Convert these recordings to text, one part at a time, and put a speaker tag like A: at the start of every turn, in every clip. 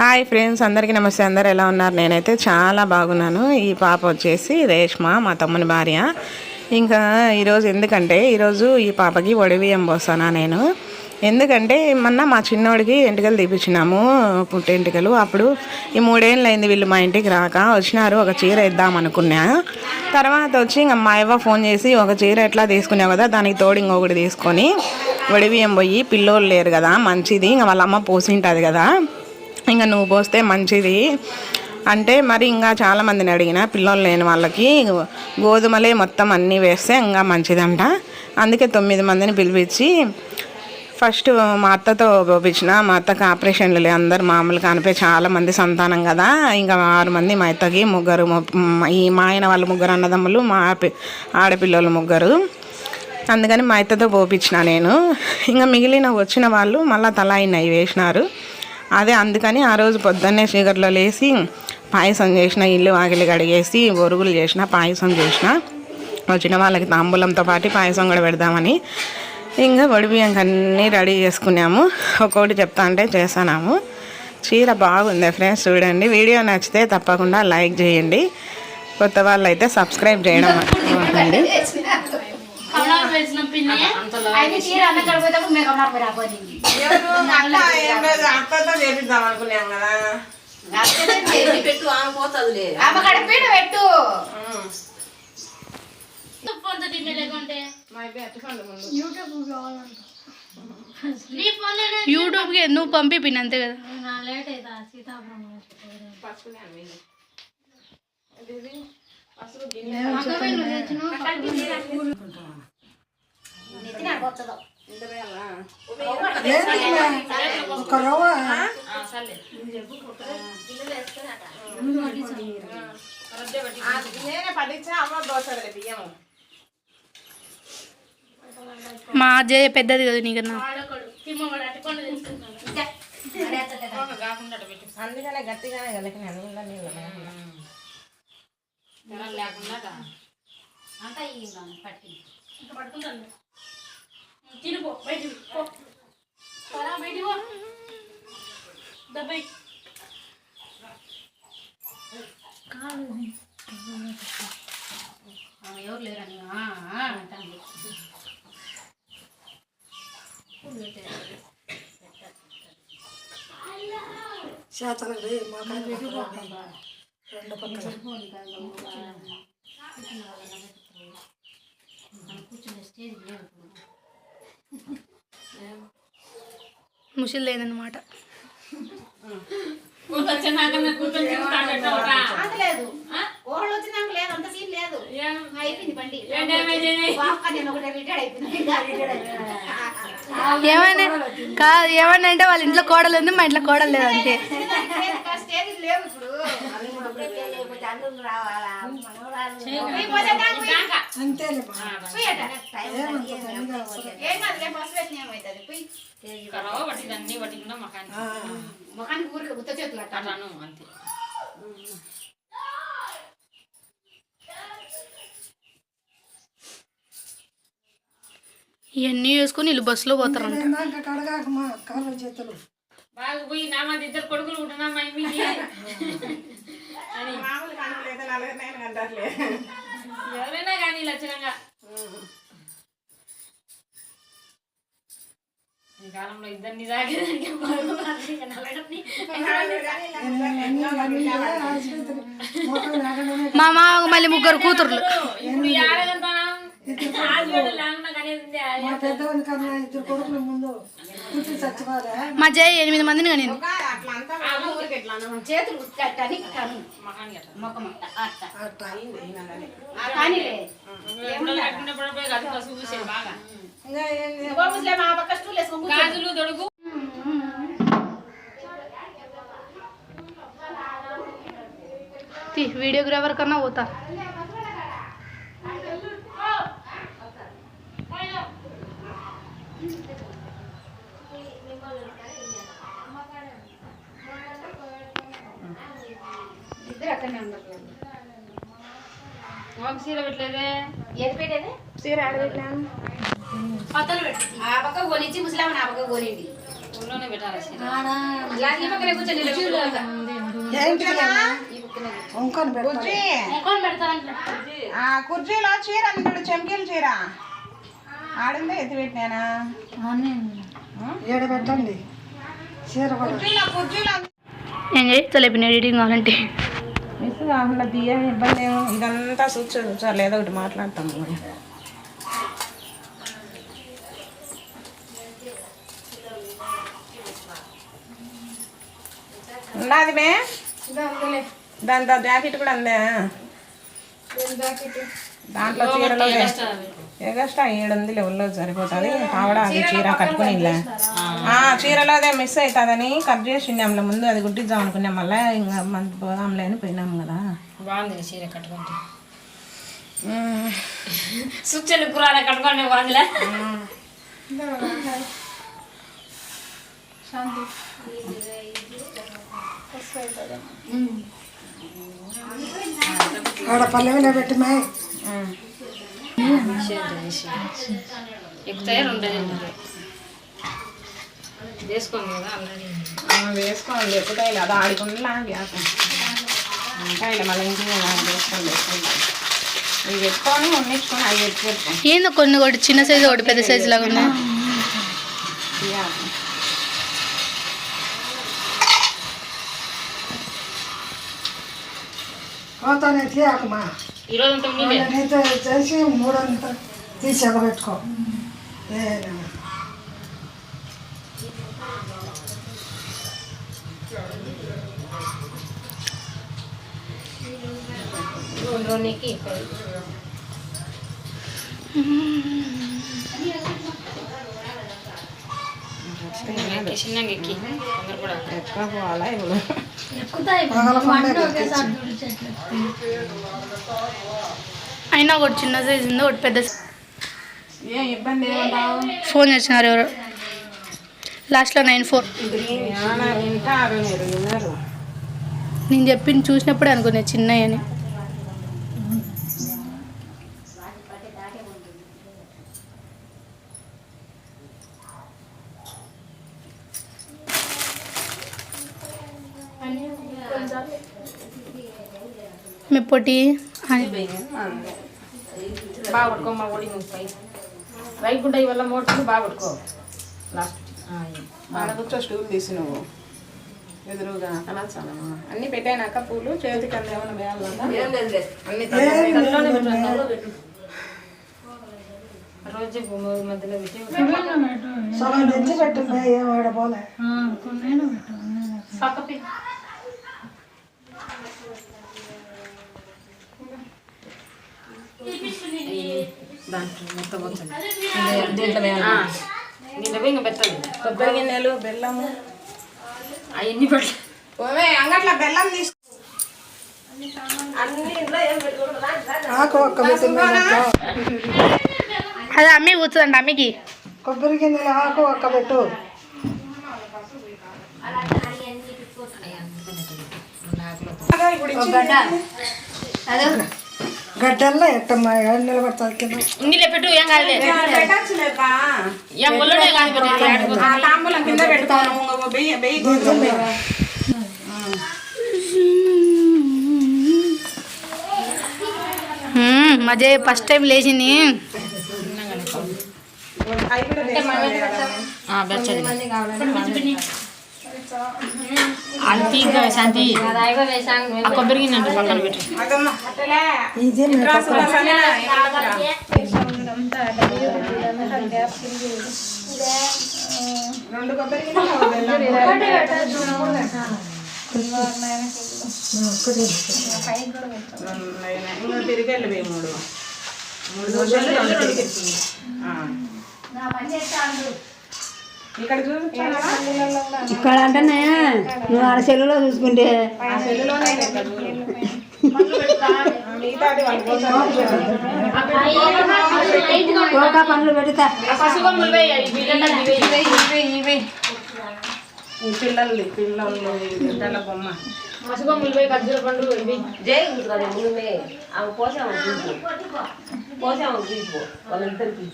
A: Hi friends, అందరికీ నమస్తే. అందరు ఎలా ఉన్నారు? నేనైతే చాలా బాగున్నాను. ఈ పాప వచ్చేసి రేష్మ, మా తమ్ముని భార్య. ఇంకా ఈరోజు ఎందుకంటే ఈరోజు ఈ పాపకి ఒడిబియ్యం పోస్తానా నేను. ఎందుకంటే మొన్న మా చిన్నోడికి ఎంటికలు తీపించినాము, పుట్టెంటికలు. అప్పుడు ఈ 3 ఏళ్ళు అయింది వీళ్ళు మా ఇంటికి రాక. వచ్చినారు, ఒక చీర ఇద్దాం అనుకున్నా. తర్వాత వచ్చి ఇంకా మా అవ్వ ఫోన్ చేసి, ఒక చీర ఎట్లా తీసుకున్నావు కదా, దానికి తోడు ఇంకొకటి తీసుకొని ఒడిబియ్యం పోయి, పిల్లోళ్ళు లేరు కదా, మంచిది, ఇంకా వాళ్ళ అమ్మ పోసింటుంది కదా, ఇంకా నువ్వు పోస్తే మంచిది అంటే, మరి ఇంకా చాలామందిని అడిగిన, పిల్లలు లేని వాళ్ళకి గోధుమలే మొత్తం అన్నీ వేస్తే ఇంకా మంచిదంట. అందుకే 9 మందిని పిలిపించి ఫస్ట్ మా అత్తతో పోపించిన. మా అత్తకి ఆపరేషన్లు లే, అందరు మామూలుగా అనిపే, చాలామంది సంతానం కదా, ఇంకా 6 మంది మా అత్తకి, 3 ఈ మా ఆయన వాళ్ళు 3 అన్నదమ్ములు, మా ఆడపిల్లలు 3. అందుకని మా అత్తతో పోపించిన నేను. ఇంకా మిగిలిన వచ్చిన వాళ్ళు మళ్ళీ తలాయినవి వేసినారు. అదే అందుకని ఆ రోజు పొద్దున్నే చీకట్లో లేచి పాయసం చేసిన, ఇల్లు వాకిలి కడిగేసి బొరుగులు చేసిన, పాయసం చేసిన. వచ్చిన వాళ్ళకి తాంబూలంతో పాటు పాయసం కూడా పెడదామని ఇంకా ఒడిబియ్యం అన్నీ రెడీ చేసుకున్నాము. ఒక్కొక్కటి చెప్తా అంటే చేస్తున్నాము. చీర బాగుంది ఫ్రెండ్స్, చూడండి. వీడియో నచ్చితే తప్పకుండా లైక్ చేయండి. కొత్త వాళ్ళు అయితే సబ్స్క్రైబ్ చేయడం మర్చిపోకండి. చేపిద్దాం అనుకున్నాం కదా,
B: యూట్యూబ్ కి నువ్వు పంపి అంతే కదా. మా అజయ్ పెద్దది కదా నీకన్నా,
A: అందుకనే గట్టిగానే కలిగినాను.
B: ఎవరు లేరని ముషిల్ లేదన్నమాట. ఏమన్నా అంటే వాళ్ళ ఇంట్లో కోడలు ఉంది, మా ఇంట్లో కోడలు లేదు, అంతే. ఇవన్నీ వేసుకొని వీళ్ళు బస్సులో పోతారంట.
C: ఇద్దరు కొడుకులు ఉంటున్నా ఎవరైనా కానీ లక్షణంగా ఈ కాలంలో ఇద్దరిని
B: మా మామ మళ్ళీ 3 కూతుర్లు. మా జయ 8 మందిని కానీ వీడియోగ్రాఫర్ కన్నా పోతా.
C: చీర పెట్టలేదే,
A: ఏది పెట్టేది? చీర ఆడబెట్టినాను.
C: పక్కన పెట్టి ఆ పక్క కొనిచ్చి ముసలామని ఆ పక్క కొనింది. ఊళ్ళోనే పెట్టాలి చీర.
A: కుర్చీలో చీర అందుడు చెంకీల చీర ఆడిందే ఎత్తి పెట్టినానా
D: పెట్టండి చీర
A: కుర్చీలో
B: ఏం చేస్తలేపు ఎడిటింగ్ కావాలంటే
A: మిస్ కాకుండా తీయ ఇబ్బంది ఏమో ఇదంతా చూచారు ఏదో ఒకటి మాట్లాడతాము ఉన్నది మే దాంతో జాకెట్ కూడా అందే దాంట్లో చీరలో ఎగస్ట్రా 700 లెవెల్లో సరిపోతుంది కావడ అది చీర కట్టుకుని చీరలో అదే మిస్ అవుతుందని కట్ చేసిండాంలే ముందు అది కుట్టిద్దాం అనుకున్నాం మళ్ళీ ఇంకా మన పోదాంలే అని పోయినాం కదా
C: బాగుంది చీర కట్టుకుంటే సుచ్చలు కూర కట్టుకోండి బాగుందిలే
D: ఆడ పల్లెలో పెట్టిమే
C: ఎక్కుతాయి 2 వేసుకోండి కదా ఆల్రెడీ
A: వేసుకోండి ఎక్కుతాయి అది ఆడుకుండా గ్యాస్ ఉంటాయిలే మళ్ళీ ఇంటికి వేసుకోండి ఇవి పెట్టుకొని వండించుకొని అవి పెట్టుకోండి
B: ఏందో కొన్ని ఒకటి చిన్న సైజు ఒకటి పెద్ద సైజు లాగా ఉన్నాయి
D: పోతానే తీయకమా
C: ఈరోజు అంతా
D: నీతో చేసి 300 తీసి ఎగబెట్టుకో
C: చిన్నగా ఎక్కి తొందరపడ
A: ఎక్కడ పోవాలా ఇప్పుడు
B: అయినా ఒకటి చిన్న సైజు ఉంది ఒకటి పెద్ద
A: ఏం ఇబ్బంది ఏమంటావు
B: ఫోన్ చేసినారు ఎవరు లాస్ట్లో 94
A: వింటారు మీరు విన్నారు
B: నేను చెప్పింది చూసినప్పుడే అనుకున్నా చిన్నవి అని మీ పొట్టి
C: బాగా పట్టుకో మా ఓడి 30 రైకుంటా ఇవల్ల మోటార్ బాగా పట్టుకో లాస్ట్
A: ఆడ కూర్చో స్టూల్ తీసి నువ్వు ఎదురుగా కనసాను అన్ని పెట్టానాక పూలు చేతికి అంత ఏమైనా వేయాలన్నా అన్ని
C: తల్లోనే పెట్టు రోజు మధ్యలో పెట్టి
D: సగం తెచ్చి పెట్టింది ఏం ఆడపోలే
C: దాంట్లో మొత్తం వచ్చింది దీంట్లో దీంట్లో ఇంకా పెట్టదు
A: కొబ్బరి గిన్నెలు బెల్లము
C: అవన్నీ పెట్టు
A: ఓవే అంగట్ల బెల్లం తీసుకో
D: ఆకు ఒక్క పెట్టింది
B: అది అమ్మి కూర్చుందండి అమ్మికి
D: కొబ్బరి గిన్నెలు ఆకు ఒక్క పెట్టు గడ్డల్లో ఎట్టమ్మా నిలబడతాది కింద
C: ఇంగిలే పెట్టు ఏం కాదులే
A: పెట్టచ్చులేపా
C: ఏం ఒళ్ళోనే కాదు పెట్టు
A: తాంబూలం కింద పెట్టుకోను బెయ్యి
B: మజే ఫస్ట్ టైం లేచింది
A: అవి కూడా
C: అంతి శాంతి ఆ కొబ్బరి గిన్నె పక్కన పెట్టు
D: ఇది
A: రెండు కొబ్బరి గిన్నెలు తిరిగెళ్ళి 3 దోశలు 2 తిరిగి ఇక్కడ చూపించాలా
E: ఇక్కడ అంటేనే నువ్వు ఆడ సెల్లులో చూసుకుంటే
A: ఆ సెల్లులోనే మిగతాది వాళ్ళ కోసం
E: ఒక పనులు పెడతా
C: పసుగొమ్మలు వేయి ఇవి
A: ఈ పిల్లలు పిల్లల బొమ్మ
C: పసుగొమ్మలు వేయి ఖర్జూర పండు ఇవి
E: ముందు ఆమె పోసాము వాళ్ళిద్దరికి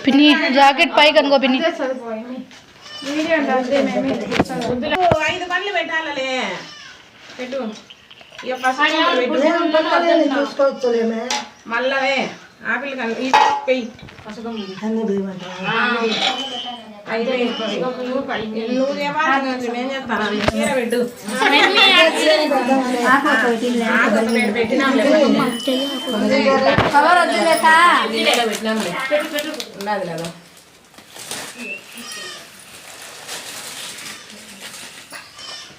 B: పిన్ని జాకెట్ పైకి అనుకో పిన్ని.
A: 5 పండ్లు పెట్టాలలే పెట్టు.
D: చూసుకోవచ్చులేమే
A: మళ్ళవే ఆపిల్ కను పెయ్యి
D: అన్ని బియ్యమంటావా
A: నువ్వు నేను చెప్తాను చీర పెట్టు పెట్టినాంలే ఉన్నది కదా.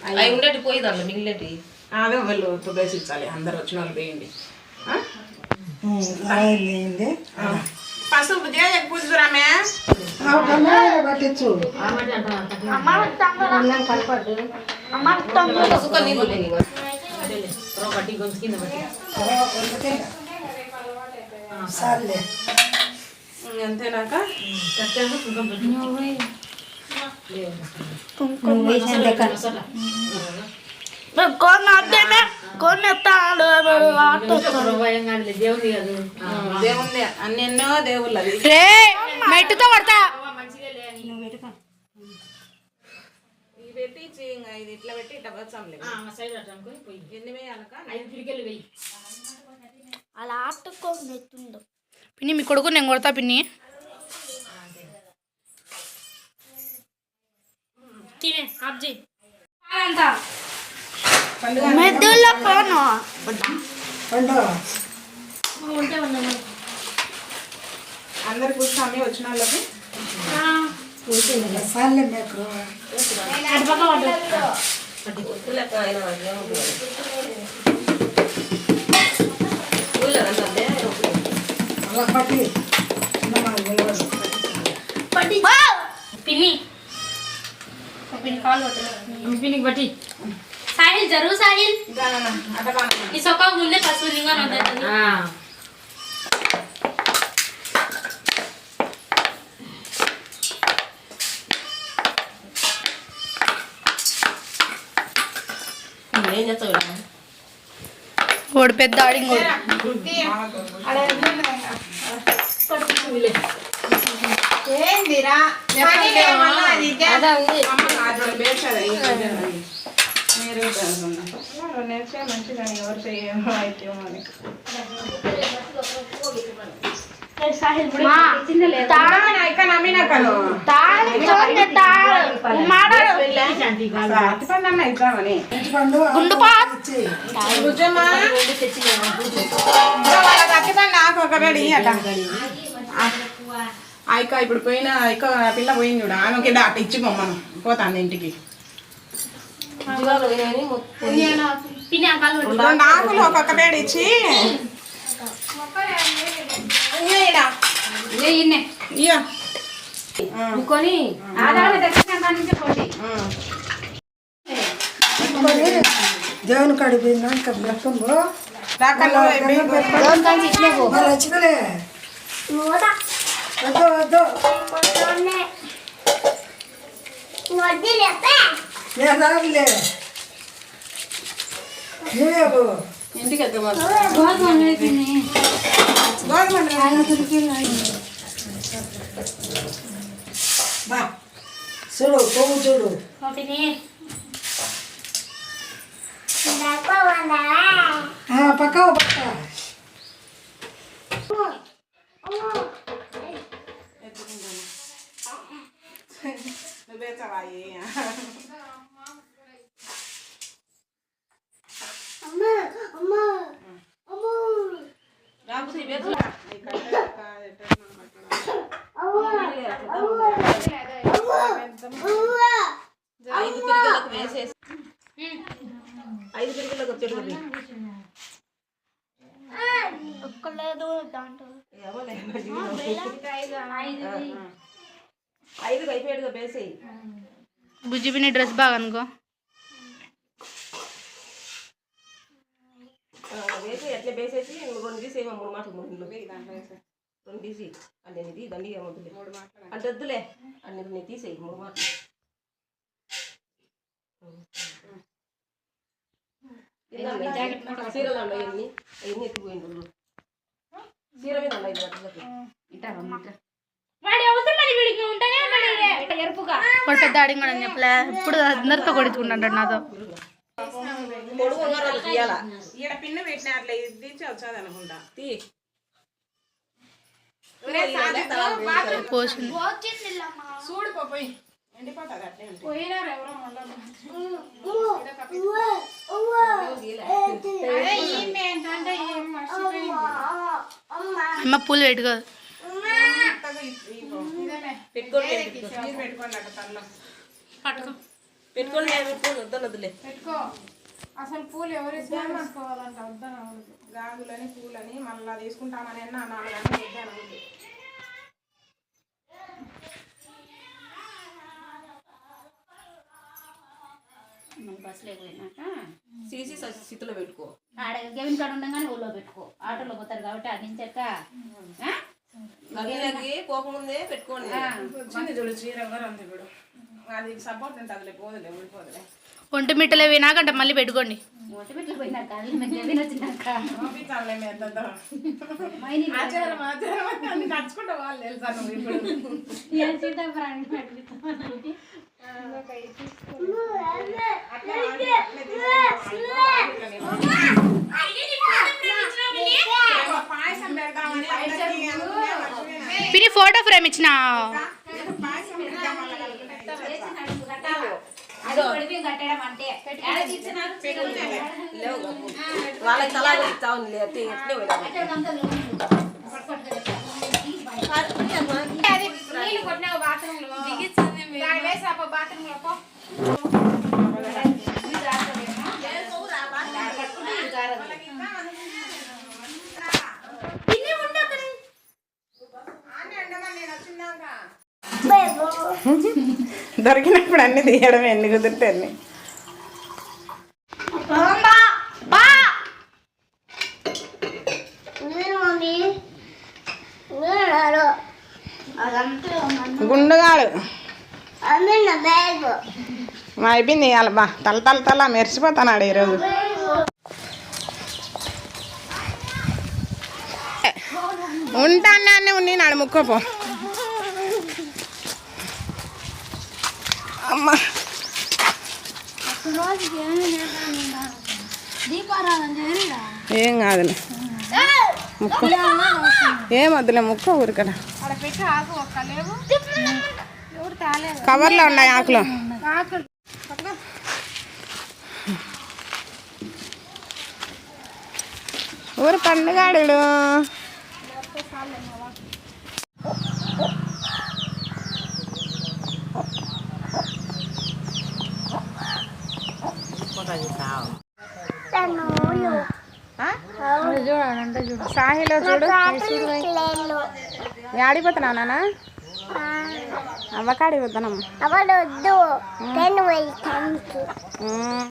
C: అవి ఉండేటి పోయిదాంట్లో మిగిలినటి
A: అదే వాళ్ళు తుగేసి ఇచ్చాలి అందరు వచ్చిన వాళ్ళు వేయండి.
D: అయింది
A: పసుపు పూజరామే
D: పట్టించు
C: సుఖ నీళ్ళు లేని బట్టి గొంతు కింద బట్టి
D: సర్లే
A: అంతేనాక దేవుంది అన్నెన్నో దేవుళ్ళు అది
B: మెట్టుతో పడతా.
A: ఇది పెట్టించి ఇంకా ఇది ఇట్లా పెట్టి ఇట్లా వచ్చాంలే. ఎన్ని వేయాలక 5 పిరికెలు వేయి.
B: అలా ఆటుకోతుందో పిన్ని. మీ కొడుకు నేను కొడతా పిన్ని. తినే ఆబ్జీ మెద్దుల్లో పోను
D: పండు
A: అందరు కూర్చొని వచ్చిన వాళ్ళకి
D: సర్లే మీకు అలా పట్టి
B: పిన్ని పిన్ని కాల్ పిన్నికి బట్టి సాహిల్ జరుగు సాహిల్ ఈ సొక్క ముందే పసుపు లింగా ఉంటుంది.
C: ఏం చేస్తావు
B: ఓడి పెద్ద ఆడింగోడు
A: ఏందిరా నేర్చే మంచిదని ఎవరు చేయమో అయితే అని నాకు ఒకటి ఆయక ఇప్పుడు పోయిన ఆయక పిల్ల పోయింది చూడ ఆమెకి అట్ట ఇచ్చి పొమ్మను పోతాను ఇంటికి. 2 ఆకులు ఒక్కొక్క పేడ ఇచ్చి
D: దేవుని కాడి పోయిందాక బ్రహ్మో రచనలే వద్దు వద్దు నేను రాదులే నువ్వేబు
A: ఇంటికి వెళ్తాం.
D: బా చూడు కొవ్వు చూడు పక్క పక్క
A: నువ్వే చవాయి
C: వేసేసి 5 పిరికెలకు వచ్చేది
B: ఒక్కలేదు దాంట్లో
C: 5 అయిపోయాడుగా వేసేయి.
B: బుజ్జి పిన్ని డ్రెస్ బాగా అనుకో
C: వేసి ఎట్లా వేసేసి 2 తీసేమో 3 మాటలు 2 తీసి అనేది దండి ఏమవుతుంది అంటే వద్దులే అన్ని తీసేయి 3 మాటలు. చీరలు అవన్నీ అవన్నీ ఎత్తిపోయింది చీర మీద ఉన్నాయి 5 గంటలకి.
B: వాడి అవసరం మరి వీడికి ఉంటేనే ఉన్నాడు ఎరుపుగా వాడు పెద్ద అడిగి కూడా చెప్పలే ఇప్పుడు అందరితో కొడుకుంటాడు నాతో
C: పొడుగు ఉంగరాలు తీయాలా
A: ఈడ పిన్ను పెట్టినారులే ఇది వచ్చాది అనుకుంటా
C: తీ
B: పోసింది
A: చూడు పోయి ఎండిపోతుంది అట్లే ఉంటే.
B: అమ్మ పూలు పెట్టుకో
C: పెట్టుకోండి
A: పెట్టుకోండి అట్ట తల్లో
B: పట్టుకో
C: పెట్టుకోండి వద్దనొద్దులే
F: పెట్టుకో అసలు పూలు ఎవరు తీసుకోవాలంట వద్దాను
A: గాజులని పూలని మళ్ళీ తీసుకుంటామని 4 గంటలు వద్దాను.
B: బస్సులో పోయినాక
C: సీసీ స్థితిలో పెట్టుకో
B: ఆడ గెవిన్ కాడ ఉండగానే ఊళ్ళో పెట్టుకో ఆటోలో పోతారు కాబట్టి ఆడించాక
C: నగలకి పోకముందే పెట్టుకోండి
A: వచ్చింది చూడు చీర ఎవరు అంత ఇప్పుడు అది సపోర్ట్ ఉంటుందిలే పోదులే ఊడిపోదులే.
B: ఒంటి మిట్టలే వినాకంట మళ్ళీ పెట్టుకోండి ఒంటి మిట్టలు పోయినాక గెవిన్ వచ్చినాక
A: పంపించాలే మీ ఎంతో ఆచారం అన్ని నడుచుకుంటా వాళ్ళు తెలుసా నువ్వు ఇప్పుడు పాయసం పెడతామని
B: పిని ఫోటో ఫ్రేమ్ ఇచ్చిన
A: పాయసం పెడతామని
C: వాళ్ళకి తలా ఇస్తావు ఎట్లే
F: నీళ్ళు కొట్టినావు బాత్రూమ్ లో వేసాప బాత్రూమ్ లో పో
A: దొరికినప్పుడు అన్ని తీయడం ఎన్ని కుదిరితే అన్ని. గుండుగాడు మా అయిపోయింది ఇవాళ బా తల మెరిసిపోతానాడు ఈరోజు. ఉంటాను అన్నీ ఉన్నాడు ముక్కోపో అమ్మా ఏం కాదులే ముక్క ఏం వద్దులే ముక్క ఊరికడ కవర్లో ఉన్నాయి ఆకులు. ఊరు పండుగాడు సాహిలో చూడు ఆడిపోతున్నా నాన్న అవ్వకాడిపోతున్నాం.